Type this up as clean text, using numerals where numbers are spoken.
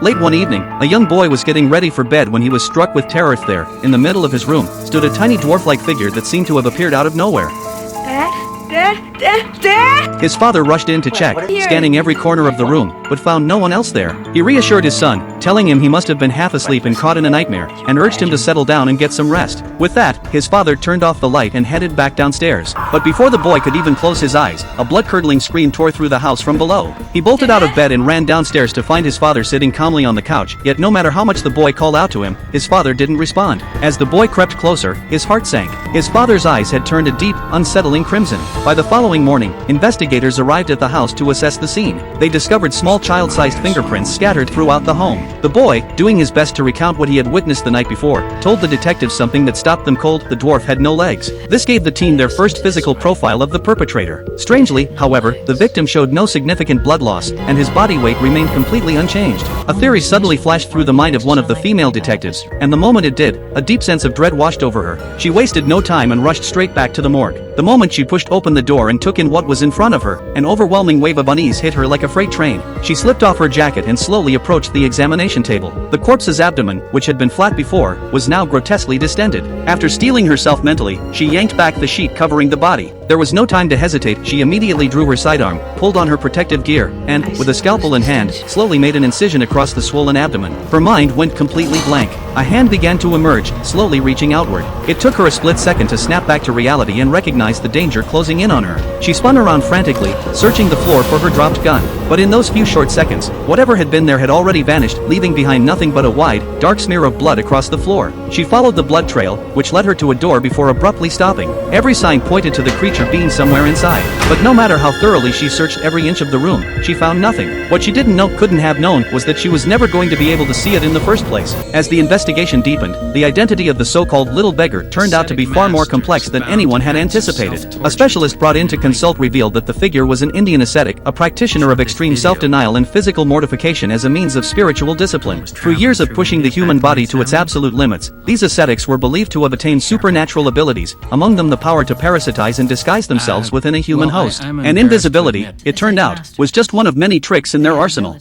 Late one evening, a young boy was getting ready for bed when he was struck with terror. There, in the middle of his room, stood a tiny dwarf-like figure that seemed to have appeared out of nowhere. Dad? His father rushed in to check, scanning every corner of the room, but found no one else there. He reassured his son, telling him he must have been half asleep and caught in a nightmare, and urged him to settle down and get some rest. With that, his father turned off the light and headed back downstairs. But before the boy could even close his eyes, a blood-curdling scream tore through the house from below. He bolted out of bed and ran downstairs to find his father sitting calmly on the couch, yet no matter how much the boy called out to him, his father didn't respond. As the boy crept closer, his heart sank. His father's eyes had turned a deep, unsettling crimson. By the following morning, investigators arrived at the house to assess the scene. They discovered small child-sized fingerprints scattered throughout the home. The boy, doing his best to recount what he had witnessed the night before, told the detectives something that stopped them cold: the dwarf had no legs. This gave the team their first physical profile of the perpetrator. Strangely, however, the victim showed no significant blood loss, and his body weight remained completely unchanged. A theory suddenly flashed through the mind of one of the female detectives, and the moment it did, a deep sense of dread washed over her. She wasted no time and rushed straight back to the morgue. The moment she pushed open the door and took in what was in front of her, an overwhelming wave of unease hit her like a freight train. She slipped off her jacket and slowly approached the examination table. The corpse's abdomen, which had been flat before, was now grotesquely distended. After steeling herself mentally, she yanked back the sheet covering the body. There was no time to hesitate. She immediately drew her sidearm, pulled on her protective gear, and, with a scalpel in hand, slowly made an incision across the swollen abdomen. Her mind went completely blank. A hand began to emerge, slowly reaching outward. It took her a split second to snap back to reality and recognize the danger closing in on her. She spun around frantically, searching the floor for her dropped gun. But in those few short seconds, whatever had been there had already vanished, leaving behind nothing but a wide, dark smear of blood across the floor. She followed the blood trail, which led her to a door before abruptly stopping. Every sign pointed to the creature being somewhere inside. But no matter how thoroughly she searched every inch of the room, she found nothing. What she couldn't have known, was that she was never going to be able to see it in the first place. As the investigation deepened, the identity of the so-called little beggar turned out to be far more complex than anyone had anticipated. A specialist brought in to consult revealed that the figure was an Indian ascetic, a practitioner of extreme self-denial and physical mortification as a means of spiritual discipline. Through years of pushing the human body to its absolute limits, these ascetics were believed to have attained supernatural abilities, among them the power to parasitize and disguise themselves within a human host. And invisibility, it turned out, was just one of many tricks in their arsenal.